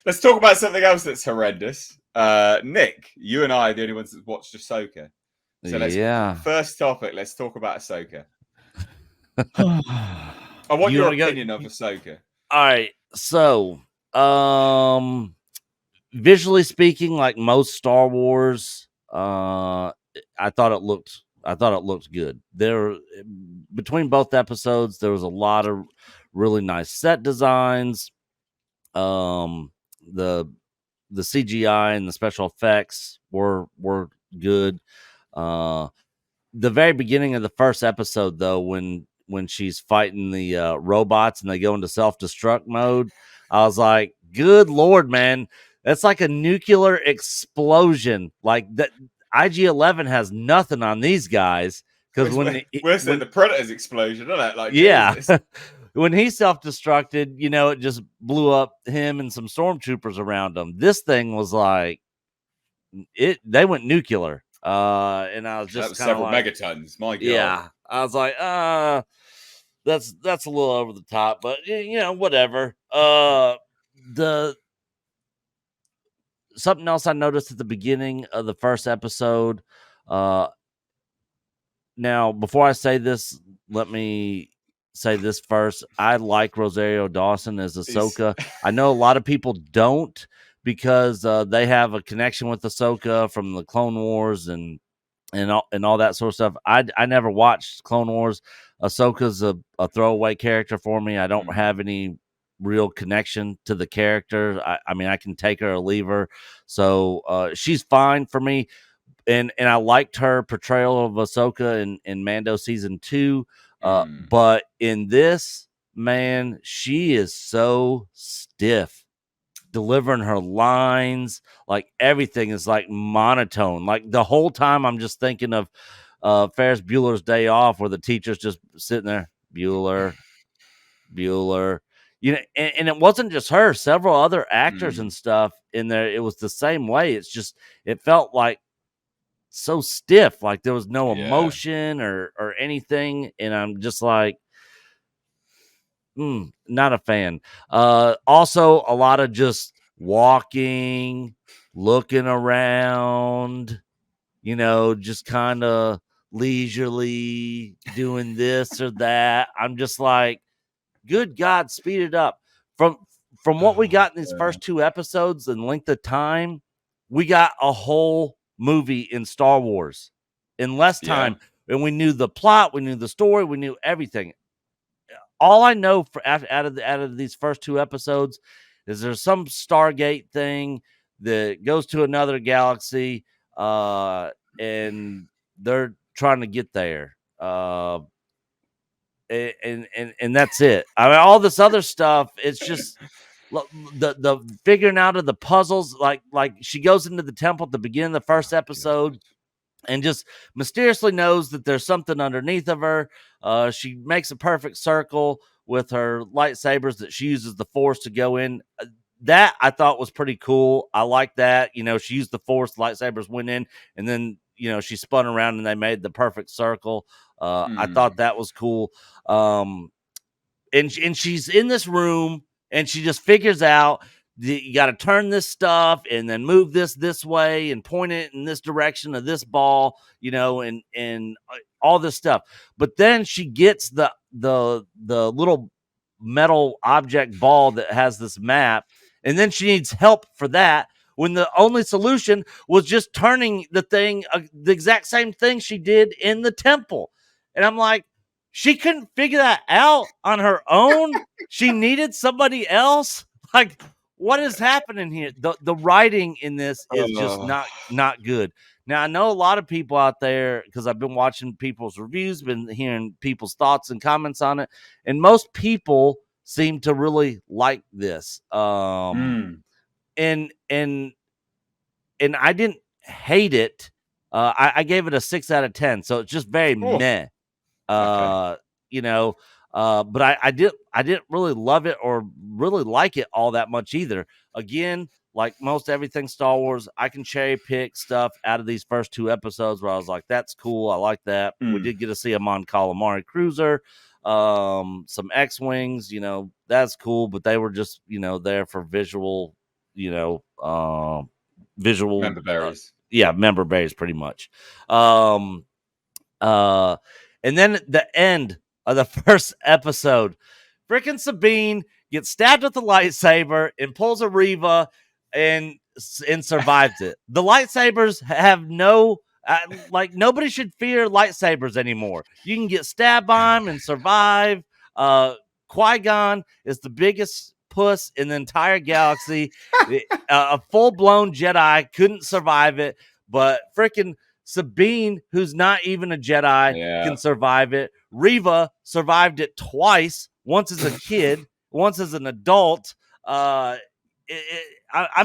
Let's talk about something else that's horrendous. Nick, you and I are the only ones that watched Ahsoka. So Yeah. first topic, let's talk about Ahsoka. I Do want you your want to go? opinion of Ahsoka. All right. So, visually speaking, like most Star Wars, I thought it looked good. There, between both episodes, there was a lot of really nice set designs. Um, the the CGI and the special effects were good. Uh, the very beginning of the first episode, though, when she's fighting the robots and they go into self-destruct mode, I was like, good Lord, man, that's like a nuclear explosion. Like that, IG-11 has nothing on these guys, because Worse than the Predator's explosion, isn't it? Like, yeah, Jesus. when he self-destructed, it just blew up him and some stormtroopers around him. This thing was like, they went nuclear. And I was That just was kind of several like, megatons. My God. yeah, I was like, that's a little over the top, but whatever. The Something else I noticed at the beginning of the first episode. Now, before I say this, let me say this first. I like Rosario Dawson as Ahsoka. I know a lot of people don't, because they have a connection with Ahsoka from the Clone Wars and all that sort of stuff. I never watched Clone Wars. Ahsoka's a throwaway character for me. I don't have any real connection to the character. I mean, I can take her or leave her. So she's fine for me. And I liked her portrayal of Ahsoka in Mando season 2. But in this, man, she is so stiff, delivering her lines. Like, everything is like monotone. Like, the whole time I'm just thinking of Ferris Bueller's Day Off, where the teacher's just sitting there, Bueller. And it wasn't just her. Several other actors and stuff in there, it was the same way. It felt like so stiff, like there was no emotion or anything. And I'm just like, not a fan. Also, a lot of just walking, looking around, just kind of leisurely doing this or that. I'm just like, good God, speed it up. From what we got in these first 2 episodes and length of time, we got a whole movie in Star Wars in less time. And we knew the plot, we knew the story, we knew everything. All I know out of these first 2 episodes is there's some Stargate thing that goes to another galaxy, and they're trying to get there. And that's it. I mean, all this other stuff, it's just the figuring out of the puzzles. Like she goes into the temple at the beginning of the first episode and just mysteriously knows that there's something underneath of her. She makes a perfect circle with her lightsabers that she uses the Force to go in. That I thought was pretty cool. I like that. She used the Force, lightsabers went in, and then she spun around and they made the perfect circle. I thought that was cool. And she's in this room and she just figures out you got to turn this stuff and then move this way and point it in this direction of this ball, and all this stuff. But then she gets the little metal object ball that has this map, and then she needs help for that, when the only solution was just turning the thing, the exact same thing she did in the temple. And I'm like, she couldn't figure that out on her own. She needed somebody else. Like, what is happening here? The writing in this is just not good. Now, I know a lot of people out there, because I've been watching people's reviews, been hearing people's thoughts and comments on it, and most people seem to really like this. And I didn't hate it. I gave it a 6 out of 10, so it's just very meh. But I didn't really love it or really like it all that much either. Again, like most everything Star Wars, I can cherry pick stuff out of these first 2 episodes where I was like, that's cool, I like that. We did get to see a Mon Calamari cruiser, some X-Wings, that's cool, but they were just, there for visual, visual, Member berries. member berries, pretty much. And then at the end of the first episode, freaking Sabine gets stabbed with a lightsaber and pulls a Reva and survives it. The lightsabers have no. Nobody should fear lightsabers anymore. You can get stabbed by them and survive. Qui-Gon is the biggest puss in the entire galaxy. A full-blown Jedi couldn't survive it, but freaking Sabine, who's not even a Jedi, can survive it. Reva survived it twice, once as a kid, once as an adult. I'm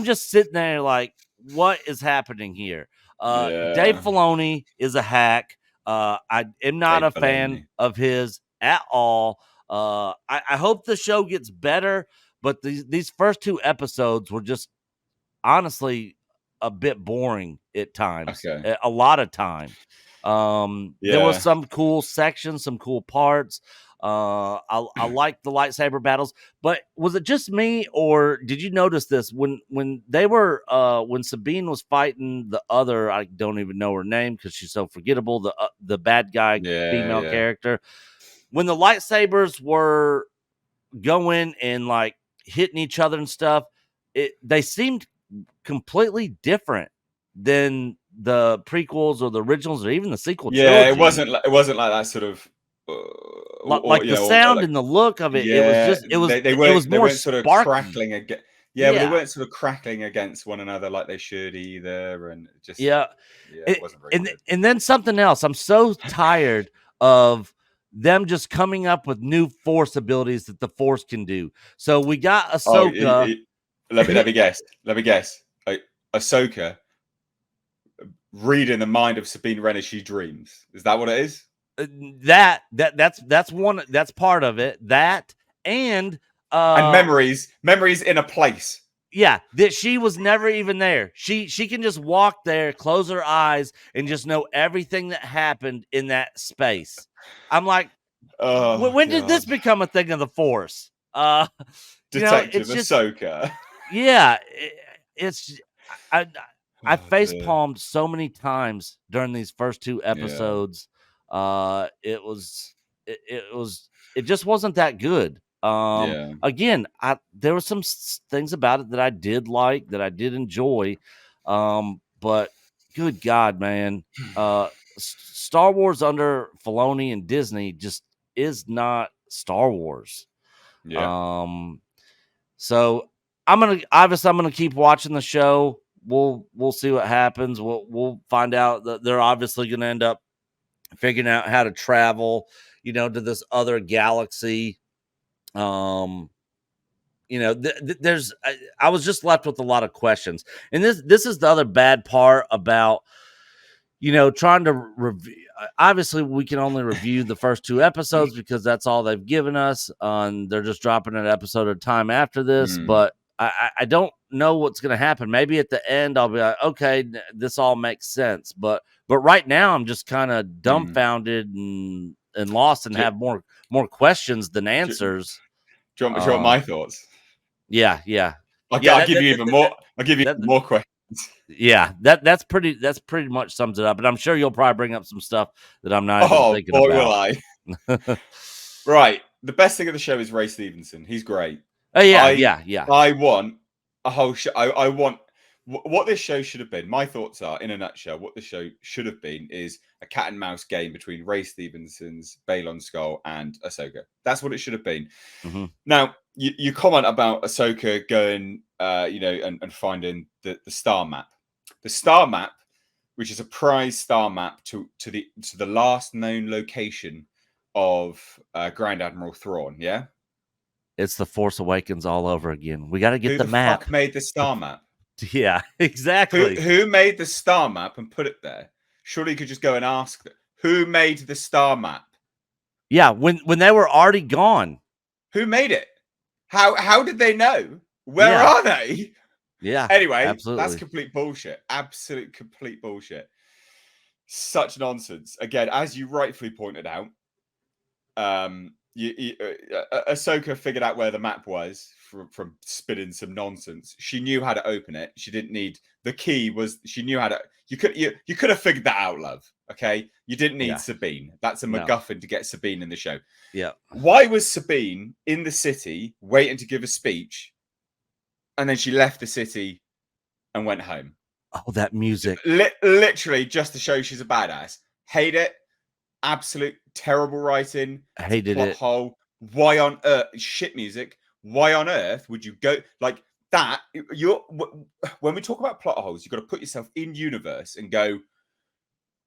just sitting there like, what is happening here? Dave Filoni is a hack. I am not a fan of his at all. I hope the show gets better, but these first 2 episodes were just honestly a bit boring at times. Okay. A lot of time. There was some cool sections, some cool parts. I like the lightsaber battles, but was it just me, or did you notice this when they were when Sabine was fighting the other, I don't even know her name because she's so forgettable, the bad guy female character, when the lightsabers were going and like hitting each other and stuff, they seemed completely different than the prequels or the originals or even the sequel trilogy. It wasn't like that sort of the sound and the look of it. It was just it was more sort of sparky. crackling again. But they weren't sort of crackling against one another like they should either, and just it wasn't very good. And then something else. I'm so tired of them just coming up with new Force abilities that the Force can do. So we got Ahsoka. Let me guess. Ahsoka reading the mind of Sabine Wren as she dreams. Is that what it is? That's one. That's part of it. That and memories in a place. Yeah, that she was never even there. She can just walk there, close her eyes, and just know everything that happened in that space. I'm like, when did this become a thing of the Force? Detective Ahsoka. Yeah, I face palmed so many times during these first 2 episodes. It just wasn't that good. Again, there were some things about it that I did like, that I did enjoy. But good God, man, Star Wars under Filoni and Disney just is not Star Wars. So I'm gonna keep watching the show. We'll see what happens. We'll find out that they're obviously gonna end up figuring out how to travel, to this other galaxy. There's I was just left with a lot of questions, and this is the other bad part about trying to review. Obviously, we can only review the first 2 episodes because that's all they've given us. They're just dropping an episode at a time after this, but I don't know what's going to happen. Maybe at the end I'll be like, okay, this all makes sense. But right now I'm just kind of dumbfounded and lost and have more questions than answers. Do you want my thoughts? Yeah. I'll give you even more questions. Yeah, that's pretty much sums it up. And I'm sure you'll probably bring up some stuff that I'm not even thinking about. Will I? Right. The best thing of the show is Ray Stevenson. He's great. Oh yeah. I want a whole show. I want what this show should have been. My thoughts are, in a nutshell, what the show should have been is a cat and mouse game between Ray Stevenson's Balon Skull and Ahsoka. That's what it should have been. Mm-hmm. Now, you comment about Ahsoka going, and finding the star map. The star map, which is a prize star map to the last known location of Grand Admiral Thrawn. Yeah, it's the Force Awakens all over again. We got to get the map. Who the fuck made the star map? Yeah, exactly. Who made the star map and put it there? Surely you could just go and ask them. Who made the star map? Yeah, when they were already gone. Who made it? How did they know? Where are they? Yeah. Anyway, absolutely. That's complete bullshit. Absolute complete bullshit. Such nonsense. Again, as you rightfully pointed out, Ahsoka figured out where the map was from spinning some nonsense. She knew how to open it. She didn't need the key. Was she knew how to? You could have figured that out, love. Okay, you didn't need Yeah. Sabine. That's a No. MacGuffin to get Sabine in the show. Yeah. Why was Sabine in the city waiting to give a speech, and then she left the city and went home? Oh, that music. Literally just to show she's a badass. Hate it. Absolute terrible writing. I hated Plot it. hole. Why on earth? Shit music. Why on earth would you go like that? When we talk about plot holes, you've got to put yourself in universe and go,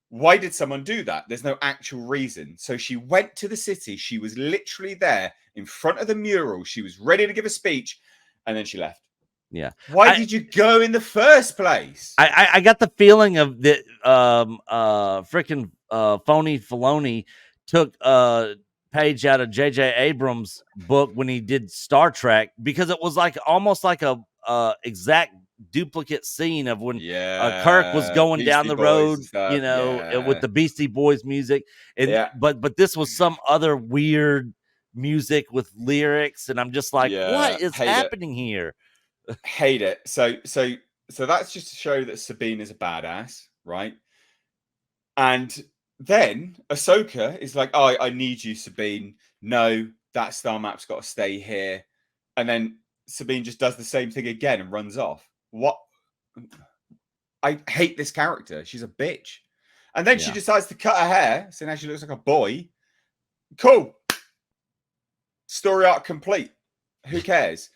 why did someone do that? There's no actual reason. So she went to the city. She was literally there in front of the mural. She was ready to give a speech, and then she left. Yeah. Why did you go in the first place? I got the feeling of that freaking phony Filoni took a page out of J.J. Abrams' book when he did Star Trek, because it was like almost like a exact duplicate scene of when Kirk was going down the road, you know, with the Beastie Boys music, and but this was some other weird music with lyrics, and I'm just like, what is happening here? Hate it. So that's just to show that Sabine is a badass, right? And then Ahsoka is like, oh, I need you, Sabine. No, that star map's got to stay here. And then Sabine just does the same thing again and runs off. What? I hate this character. She's a bitch. And then she decides to cut her hair, so now she looks like a boy. Cool. Story arc complete. Who cares?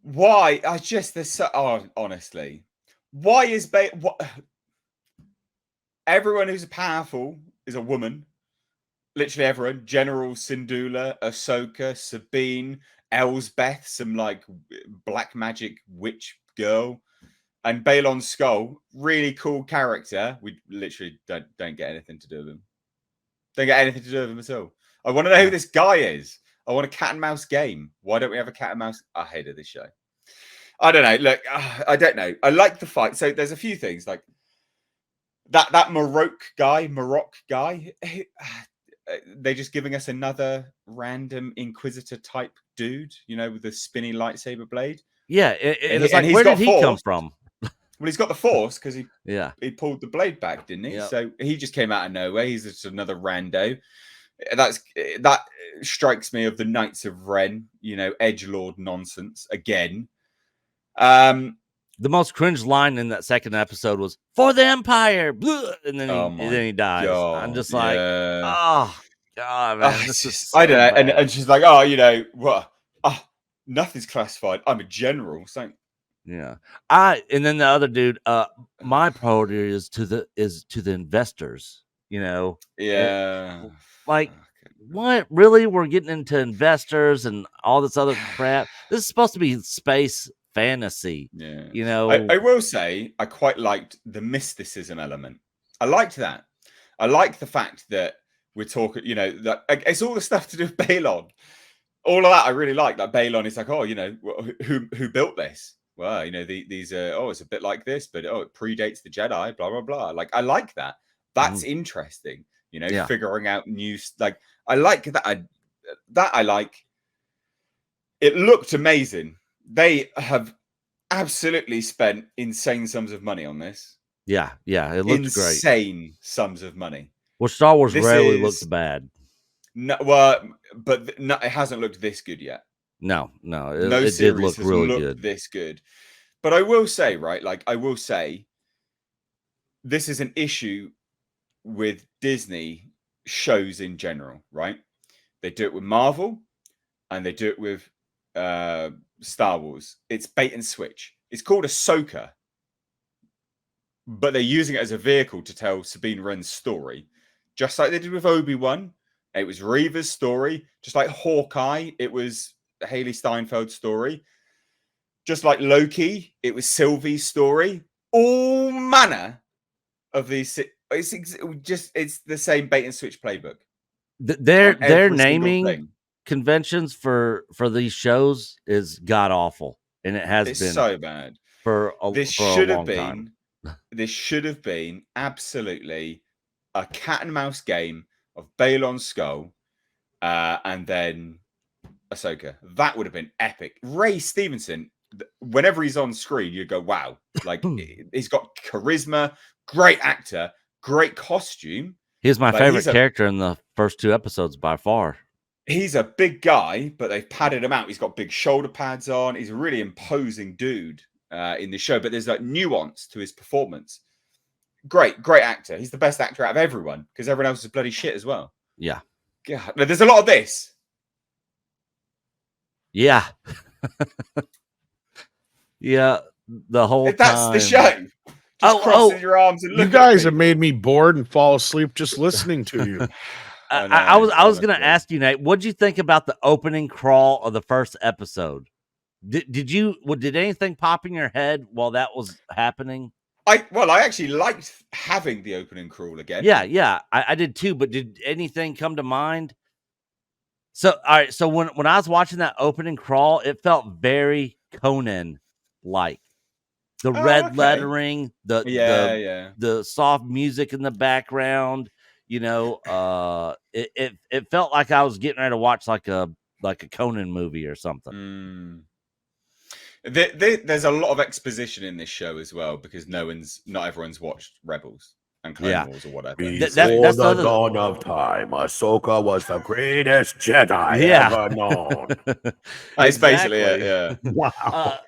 Why? There's so, honestly, why is everyone who's powerful is a woman? Literally everyone. General Syndulla, Ahsoka, Sabine, Elsbeth, some like black magic witch girl, and Balon Skull, really cool character. We literally don't get anything to do with him. Don't get anything to do with him at all. I want to know who this guy is. I want a cat and mouse game. Why don't we have a cat and mouse? I hated this show. I don't know. Look, I don't know. I like the fight. So there's a few things like that Maroc guy. They're just giving us another random Inquisitor type dude, you know, with the spinny lightsaber blade. Yeah, and it's like, where did he come from? Well, he's got the Force because he pulled the blade back, didn't he? Yep. So he just came out of nowhere. He's just another rando. That strikes me of the Knights of Ren, you know, edgelord nonsense again. The most cringe line in that second episode was "For the Empire," and then he dies. God, I'm just like, oh god, man, this is so I don't know. bad. And she's like, oh, you know what? Oh, nothing's classified. I'm a general. So yeah, and then the other dude. My priority is to the investors. You know, like. What really? We're getting into investors and all this other crap. This is supposed to be space fantasy. Yeah, you know. I will say I quite liked the mysticism element. I liked that. I like the fact that we're talking. You know, that it's all the stuff to do with Balon. All of that I really like. That Balon is like, oh, you know, who built this? Well, you know, these are. Oh, it's a bit like this, but it predates the Jedi. Blah blah blah. Like I like that. That's interesting. You know, figuring out new like. I like that. I like. It looked amazing. They have absolutely spent insane sums of money on this. Yeah, it looks great. Insane sums of money. Well, Star Wars rarely looked bad. No, well, but it hasn't looked this good yet. No, it did look really good. This good. But I will say, right? Like I will say, this is an issue with Disney shows in general, right? They do it with Marvel and they do it with Star Wars. It's bait and switch. It's called Ahsoka, but they're using it as a vehicle to tell Sabine Wren's story, just like they did with Obi-Wan. It was Reva's story. Just like Hawkeye, it was Haley Steinfeld's story. Just like Loki, it was Sylvie's story. All manner of these. It's the same bait and switch playbook. Their naming conventions for these shows is god awful, and it has been so bad for a long time. This should have been absolutely a cat and mouse game of Balon Skull and then Ahsoka. That would have been epic. Ray Stevenson, whenever he's on screen, you go, wow. Like, he's got charisma, great actor, great costume. He's my favorite character in the first 2 episodes by far. He's a big guy, but they've padded him out. He's got big shoulder pads on. He's a really imposing dude in the show, but there's like nuance to his performance. Great actor. He's the best actor out of everyone because everyone else is bloody shit as well. Yeah. God. Now, there's a lot of this. Yeah. Yeah. The whole That's time. the show. Just crossing your arms and looking. You guys have made me bored and fall asleep just listening to you. I was going to ask you, Nate, what'd you think about the opening crawl of the first episode? Did anything pop in your head while that was happening? I actually liked having the opening crawl again. Yeah, I did too. But did anything come to mind? So, all right. So when I was watching that opening crawl, it felt very Conan-like. The red lettering, the soft music in the background. You know, it felt like I was getting ready to watch like a Conan movie or something. There's a lot of exposition in this show as well because not everyone's watched Rebels and Clone Wars or whatever. Before the dawn of time, Ahsoka was the greatest Jedi ever known. That's basically it. Yeah. Wow.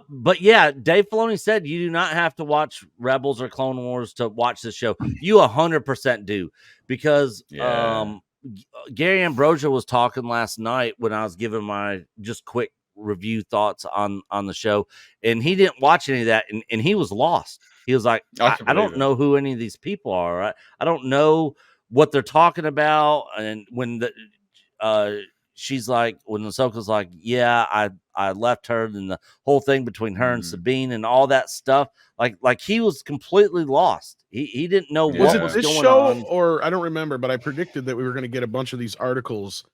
But yeah, Dave Filoni said you do not have to watch Rebels or Clone Wars to watch this show. You 100% do because Gary Ambrosia was talking last night when I was giving my just quick review thoughts on the show, and he didn't watch any of that, and he was lost. He was like, I don't know who any of these people are. I don't know what they're talking about. And when she's like, when Ahsoka's like, yeah, I left her, and the whole thing between her and Sabine and all that stuff, like he was completely lost. He didn't know what was going on. Or I don't remember, but I predicted that we were going to get a bunch of these articles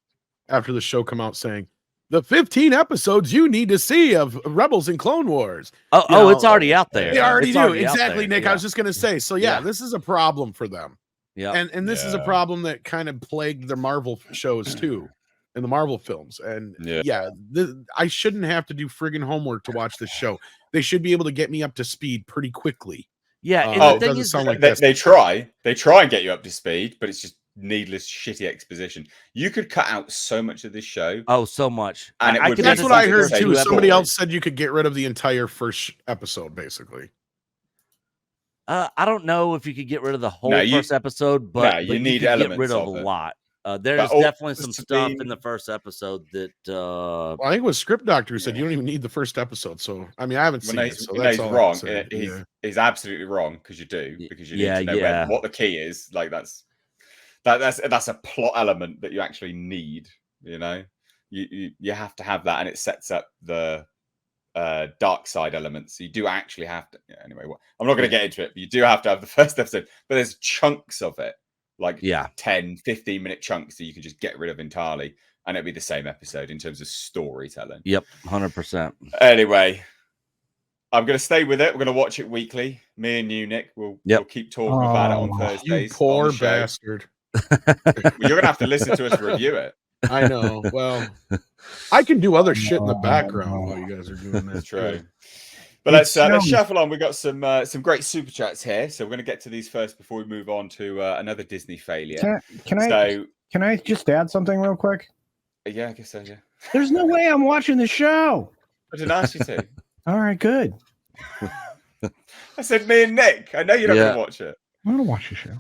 after the show come out saying the 15 episodes you need to see of Rebels and Clone Wars. It's already out there. They already do. Exactly, Nick. Yeah. I was just going to say. So this is a problem for them. Yeah. And this is a problem that kind of plagued the Marvel shows too. In the Marvel films. And I shouldn't have to do friggin' homework to watch this show. They should be able to get me up to speed pretty quickly. Yeah. And the thing is, they try and get you up to speed, but it's just needless, shitty exposition. You could cut out so much of this show. Oh, so much. And that's what I heard too. Somebody else said you could get rid of the entire first episode, basically. I don't know if you could get rid of the whole first episode, but you need elements get rid of a lot. There's definitely some stuff in the first episode that well, I think it was Script Doctor who said you don't even need the first episode. So I mean, I haven't seen it. So that's wrong. He's absolutely wrong because you do, because you need to know what the key is. Like that's a plot element that you actually need. You know, you have to have that, and it sets up the dark side elements. So you do actually have to. Yeah, anyway, I'm not going to get into it, but you do have to have the first episode. But there's chunks of it. Like 10, 15-minute chunks that you can just get rid of entirely, and it'll be the same episode in terms of storytelling. Yep, 100%. Anyway, I'm going to stay with it. We're going to watch it weekly. Me and you, Nick, we'll keep talking about it on Thursdays. You poor bastard. You're going to have to listen to us review it. I know. Well, I can do other shit in the background while you guys are doing this. True. But let's shuffle on. We've got some great super chats here, so we're going to get to these first before we move on to another Disney failure. Can I just add something real quick? Yeah, I guess so. Yeah. There's no way I'm watching the show. I didn't ask you to. All right, good. I said me and Nick. I know you're not going to watch it. I'm going to watch the show.